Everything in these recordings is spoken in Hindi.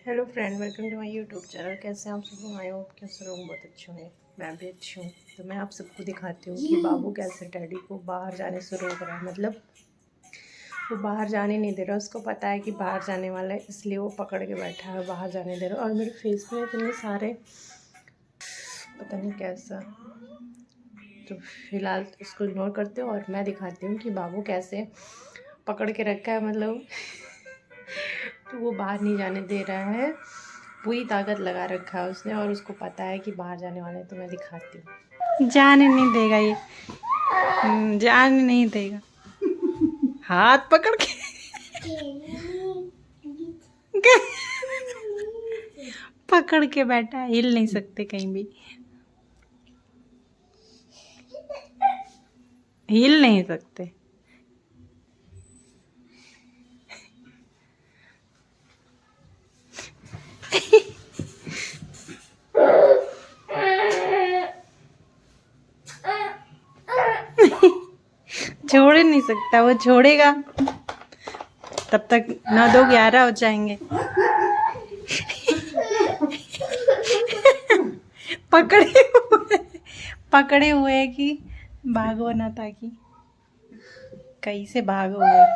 Hello friend, welcome to my YouTube channel. कैसे आप सब लोग? आई होप कि सब लोग बहुत अच्छे होंगे। मैं भी अच्छी हूँ। तो मैं आप सबको दिखाती हूँ कि बाबू कैसे डैडी को बाहर जाने से रोक रहा है। मतलब वो बाहर जाने नहीं दे रहा। उसको पता है कि बाहर जाने वाला है, इसलिए वो पकड़ के बैठा है, बाहर जाने दे रहा है। और मेरे फेस में इतने सारे पता नहीं कैसा। तो फिलहाल उसको इग्नोर करते हो और मैं दिखाती हूँ कि बाबू कैसे पकड़ के रखा है। मतलब तो वो बाहर नहीं जाने दे रहा है। पूरी ताकत लगा रखा है उसने और उसको पता है कि बाहर जाने वाला है। तो मैं दिखाती हूँ। जाने नहीं देगा ये। जाने नहीं देगा। हाथ पकड़ के पकड़ के बैठा है, हिल नहीं सकते कहीं भी, हिल नहीं सकते। छोड़ ही नहीं सकता। वो छोड़ेगा तब तक 9 2 11 हो जाएंगे। पकड़े हुए पकड़े हुए है कि भागो ना, ताकि कहीं से भागोगे।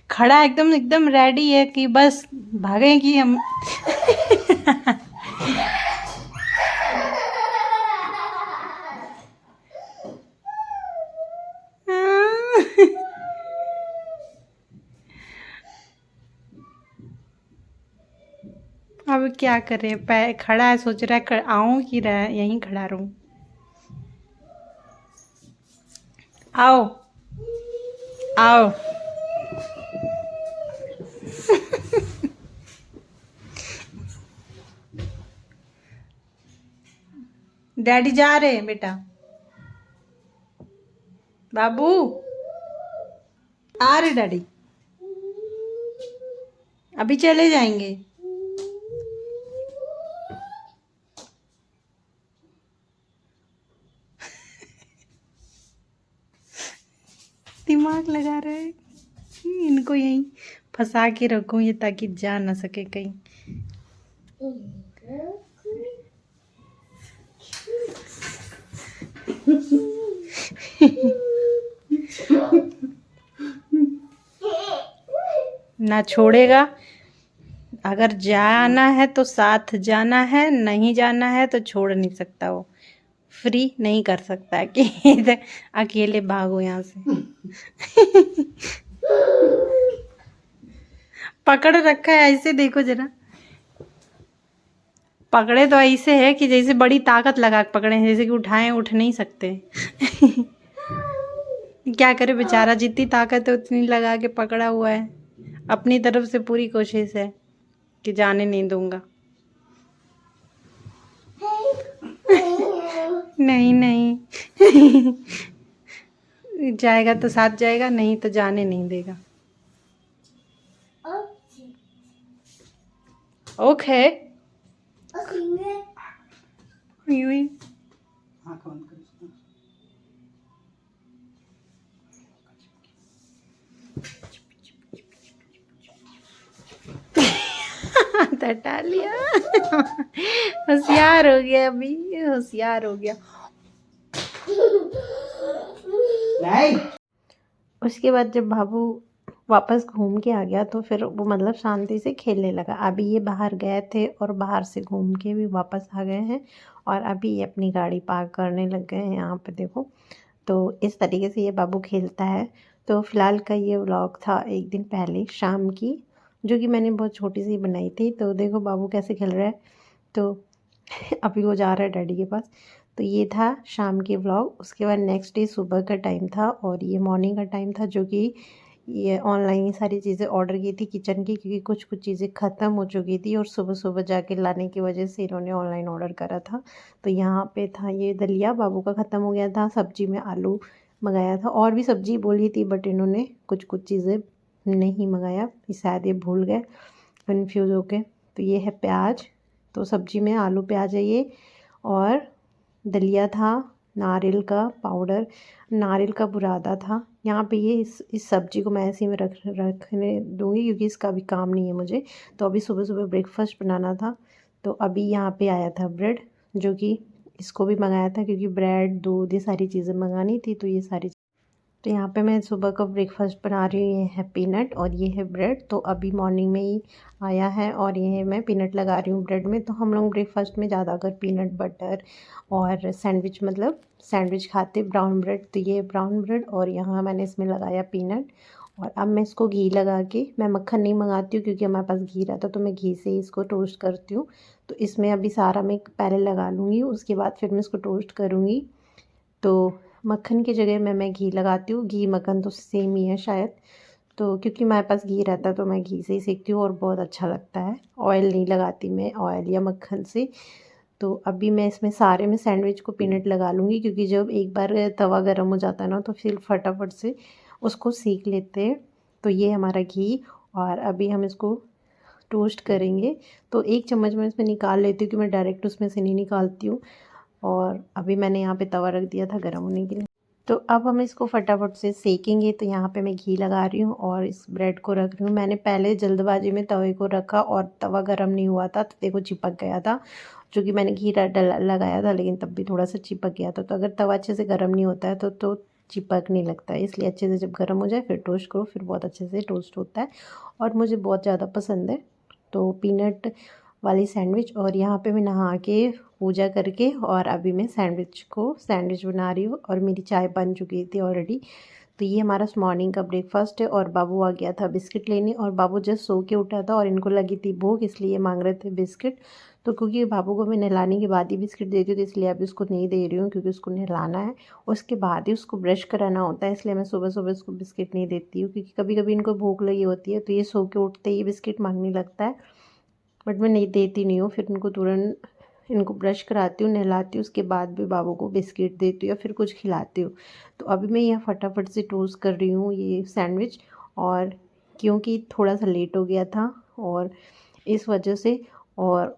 खड़ा एकदम एकदम रेडी है कि बस भागेगी हम। अब क्या करे, पैर खड़ा है, सोच रहा है आऊं कि यहीं खड़ा रहूं। आओ आओ। डैडी जा रहे हैं बेटा। बाबू आ रहे डैडी, अभी चले जाएंगे। दिमाग लगा रहे हैं। इनको यहीं फंसा के रखूं ये, ताकि जा ना सके कहीं। ना छोड़ेगा। अगर जाना है तो साथ जाना है, नहीं जाना है तो छोड़ नहीं सकता। वो फ्री नहीं कर सकता कि इधर अकेले भागो यहाँ से। पकड़ रखा है ऐसे, देखो जरा। पकड़े तो ऐसे है कि जैसे बड़ी ताकत लगा के पकड़े हैं, जैसे कि उठाएं, उठ नहीं सकते। क्या करे बेचारा, जितनी ताकत है उतनी लगा के पकड़ा हुआ है। अपनी तरफ से पूरी कोशिश है कि जाने नहीं दूंगा। नहीं नहीं। जाएगा तो साथ जाएगा, नहीं तो जाने नहीं देगा। ओके। हटा लिया। होशियार हो गया, अभी होशियार हो गया। उसके बाद जब बाबू वापस घूम के आ गया तो फिर वो मतलब शांति से खेलने लगा। अभी ये बाहर गए थे और बाहर से घूम के भी वापस आ गए हैं और अभी ये अपनी गाड़ी पार्क करने लग गए हैं यहाँ पे, देखो। तो इस तरीके से ये बाबू खेलता है। तो फिलहाल का ये व्लॉग था एक दिन पहले शाम की, जो कि मैंने बहुत छोटी सी बनाई थी। तो देखो बाबू कैसे खेल रहा है। तो अभी वो जा रहा है डैडी के पास। तो ये था शाम के व्लॉग। उसके बाद नेक्स्ट डे सुबह का टाइम था और ये मॉर्निंग का टाइम था, जो कि ये ऑनलाइन ही सारी चीज़ें ऑर्डर की थी किचन की, क्योंकि कुछ कुछ चीज़ें ख़त्म हो चुकी थी और सुबह सुबह जाके लाने की वजह से इन्होंने ऑनलाइन ऑर्डर करा था। तो यहाँ पे था ये दलिया, बाबू का ख़त्म हो गया था। सब्जी में आलू मंगाया था। और भी सब्ज़ी बोली थी बट इन्होंने कुछ कुछ चीज़ें नहीं मंगाया, शायद ये भूल गए कन्फ्यूज़ होके। तो ये है प्याज, तो सब्ज़ी में आलू प्याज है ये। और दलिया था, नारियल का पाउडर, नारियल का बुरादा था। यहाँ पे ये इस सब्ज़ी को मैं ऐसे ही में रखने दूँगी क्योंकि इसका भी काम नहीं है मुझे। तो अभी सुबह-सुबह ब्रेकफ़ास्ट बनाना था, तो अभी यहाँ पे आया था ब्रेड, जो कि इसको भी मंगाया था क्योंकि ब्रेड, दूध ये सारी चीज़ें मंगानी थी, तो ये सारी। तो यहाँ पे मैं सुबह का ब्रेकफ़ास्ट बना रही हूँ। ये है पीनट और ये है ब्रेड। तो अभी मॉर्निंग में ही आया है और ये मैं पीनट लगा रही हूँ ब्रेड में। तो हम लोग ब्रेकफ़ास्ट में ज़्यादातर पीनट बटर और सैंडविच, मतलब सैंडविच खाते ब्राउन ब्रेड। तो ये ब्राउन ब्रेड और यहाँ मैंने इसमें लगाया पीनट। और अब मैं इसको घी लगा के, मैं मक्खन नहीं मंगाती हूँ क्योंकि हमारे पास घी रहता, तो मैं घी से ही इसको टोस्ट करती हूँ। तो इसमें अभी सारा मैं पहले लगा लूँगी, उसके बाद फिर मैं इसको टोस्ट करूँगी। तो मक्खन की जगह मैं घी लगाती हूँ। घी मक्खन तो सेम ही है शायद। तो क्योंकि हमारे पास घी रहता है तो मैं घी से ही सेकती हूँ और बहुत अच्छा लगता है। ऑयल नहीं लगाती मैं, ऑयल या मक्खन से। तो अभी मैं इसमें सारे में सैंडविच को पीनट लगा लूँगी क्योंकि जब एक बार तवा गर्म हो जाता है ना तो फिर फटाफट से उसको सेक लेते हैं। तो ये हमारा घी, और अभी हम इसको टोस्ट करेंगे। तो एक चम्मच मैं इसमें निकाल लेती हूँ कि मैं डायरेक्ट उसमें से नहीं निकालती हूँ। और अभी मैंने यहाँ पे तवा रख दिया था गर्म होने के लिए। तो अब हम इसको फटाफट से सेकेंगे। तो यहाँ पे मैं घी लगा रही हूँ और इस ब्रेड को रख रही हूँ। मैंने पहले जल्दबाजी में तवे को रखा और तवा गर्म नहीं हुआ था, तो देखो चिपक गया था। जो कि मैंने घी लगाया था लेकिन तब भी थोड़ा सा चिपक गया था। तो अगर तवा अच्छे से गर्म नहीं होता है तो चिपक नहीं लगता है। इसलिए अच्छे से जब गर्म हो जाए फिर टोस्ट करो, फिर बहुत अच्छे से टोस्ट होता है और मुझे बहुत ज़्यादा पसंद है। तो पीनट वाली सैंडविच। और यहाँ पे मैं नहा के पूजा करके और अभी मैं सैंडविच बना रही हूँ और मेरी चाय बन चुकी थी ऑलरेडी। तो ये हमारा मॉर्निंग का ब्रेकफास्ट है। और बाबू आ गया था बिस्किट लेने, और बाबू जस्ट सो के उठा था और इनको लगी थी भूख, इसलिए मांग रहे थे बिस्किट। तो क्योंकि बाबू को मैं नहलाने के बाद ही बिस्किट देती हूँ, तो इसलिए अभी उसको नहीं दे रही हूँ क्योंकि उसको नहलाना है, उसके बाद ही उसको ब्रश कराना होता है। इसलिए मैं सुबह सुबह उसको बिस्किट नहीं देती हूँ क्योंकि कभी कभी इनको भूख लगी होती है तो ये सो के उठते ही बिस्किट मांगने लगता है। बट मैं नहीं देती नहीं हूँ, फिर उनको तुरंत इनको ब्रश कराती हूँ, नहलाती हूँ, उसके बाद भी बाबू को बिस्किट देती हूँ या फिर कुछ खिलाती हूँ। तो अभी मैं यह फटाफट से टोस्ट कर रही हूँ ये सैंडविच। और क्योंकि थोड़ा सा लेट हो गया था और इस वजह से, और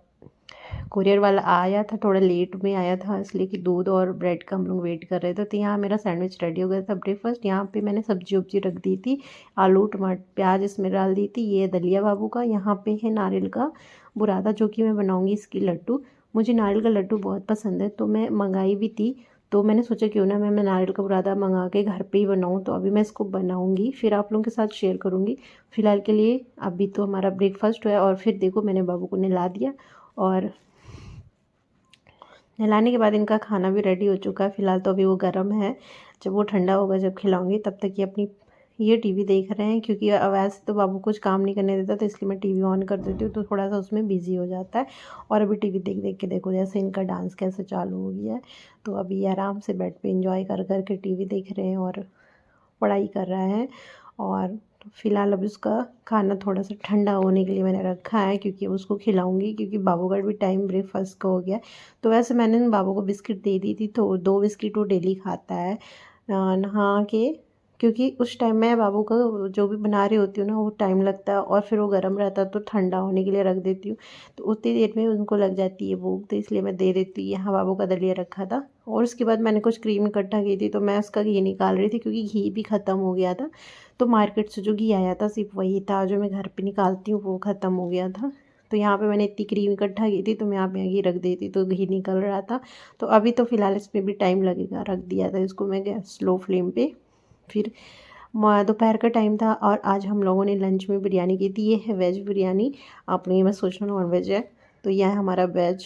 कुरियर वाला आया था थोड़ा लेट में आया था, इसलिए कि दूध और ब्रेड का हम लोग वेट कर रहे थे। तो यहाँ मेरा सैंडविच रेडी हो गया था ब्रेकफास्ट। यहाँ पे मैंने सब्जी वब्जी रख दी थी, आलू टमाटर प्याज इसमें डाल दी थी। ये दलिया बाबू का। यहाँ पे है नारियल का बुरादा, जो कि मैं बनाऊँगी इसकी लड्डू। मुझे नारियल का लड्डू बहुत पसंद है तो मैं मंगाई भी थी। तो मैंने सोचा क्यों ना मैं नारियल का बुरादा मंगा के घर पे ही बनाऊँ। तो अभी मैं इसको बनाऊँगी, फिर आप लोगों के साथ शेयर करूँगी। फ़िलहाल के लिए अभी तो हमारा ब्रेकफास्ट हुआ है। और फिर देखो मैंने बाबू को नहला दिया और नहलाने के बाद इनका खाना भी रेडी हो चुका है। फ़िलहाल तो अभी वो गर्म है, जब वो ठंडा होगा जब खिलाऊंगी तब तक ये अपनी ये टीवी देख रहे हैं। क्योंकि वैसे तो बाबू कुछ काम नहीं करने देता, तो इसलिए मैं टीवी ऑन कर देती हूँ तो थोड़ा सा उसमें बिजी हो जाता है। और अभी टीवी देख देख के देखो जैसे इनका डांस कैसे चालू हो गया है। तो अभी ये आराम से बेड पे इंजॉय कर कर के टीवी देख रहे हैं और पढ़ाई कर रहा है। और फ़िलहाल अभी उसका खाना थोड़ा सा ठंडा होने के लिए मैंने रखा है क्योंकि उसको खिलाऊंगी, क्योंकि बाबू का भी टाइम ब्रेकफास्ट का हो गया। तो वैसे मैंने बाबू को बिस्किट दे दी थी, तो 2 बिस्किट वो डेली खाता है नहा के। क्योंकि उस टाइम मैं बाबू का जो भी बना रही होती हूँ ना वो टाइम लगता है और फिर वो गर्म रहता है तो ठंडा होने के लिए रख देती हूँ। तो उतनी देर में उनको लग जाती है भूख, तो इसलिए मैं दे देती हूँ। यहाँ बाबू का दलिया रखा था और उसके बाद मैंने कुछ क्रीम इकट्ठा की थी, तो मैं उसका घी निकाल रही थी क्योंकि घी भी ख़त्म हो गया था। तो मार्केट से जो घी आया था सिर्फ वही था, जो मैं घर पे निकालती हूँ वो ख़त्म हो गया था। तो यहाँ पे मैंने इतनी क्रीम इकट्ठा की थी तो मैं यहाँ पे घी रख देती तो घी निकल रहा था। तो अभी तो फ़िलहाल इसमें भी टाइम लगेगा, रख दिया था इसको मैं गैस स्लो फ्लेम पे। फिर दोपहर का टाइम था और आज हम लोगों ने लंच में बिरयानी की थी। ये है वेज बिरयानी, आपने ये मैं सोच रहा नॉन वेज है। तो यह है हमारा वेज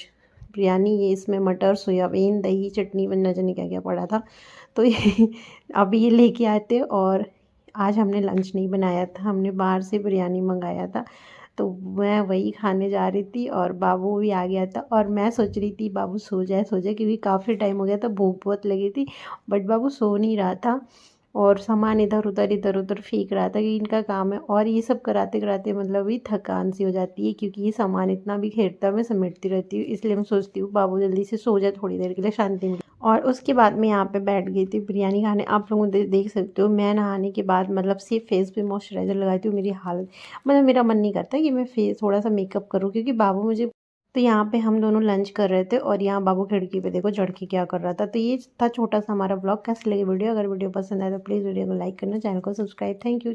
बिरयानी। ये इसमें मटर सोयाबीन दही चटनी न जाने क्या क्या पड़ा था। तो ये अभी ये लेके आए थे और आज हमने लंच नहीं बनाया था, हमने बाहर से बिरयानी मंगाया था। तो मैं वही खाने जा रही थी और बाबू भी आ गया था और मैं सोच रही थी बाबू सो जाए क्योंकि काफ़ी टाइम हो गया था, भूख बहुत लगी थी। बट बाबू सो नहीं रहा था। और सामान इधर उधर फेंक रहा था कि इनका काम है। और ये सब कराते कराते मतलब ही थकान सी हो जाती है, क्योंकि ये सामान इतना भी घेरता है, मैं समेटती रहती हूँ। इसलिए मैं सोचती हूँ बाबू जल्दी से सो जाए, थोड़ी देर के लिए शांति मिले। और उसके बाद मैं यहाँ पे बैठ गई थी बिरयानी खाने। आप लोगों देख सकते हो, मैं नहाने के बाद मतलब सिर्फ फेस पे मॉइस्चराइज़र लगाती हूँ। मेरी हालत मतलब मेरा मन नहीं करता कि मैं फेस थोड़ा सा मेकअप करूँ, क्योंकि बाबू मुझे। तो यहाँ पे हम दोनों लंच कर रहे थे और यहाँ बाबू खिड़की पे देखो चढ़ के क्या कर रहा था। तो ये था छोटा सा हमारा ब्लॉग। कैसे लगे वीडियो? अगर वीडियो पसंद आए तो प्लीज़ वीडियो को लाइक करना, चैनल को सब्सक्राइब। Thank you.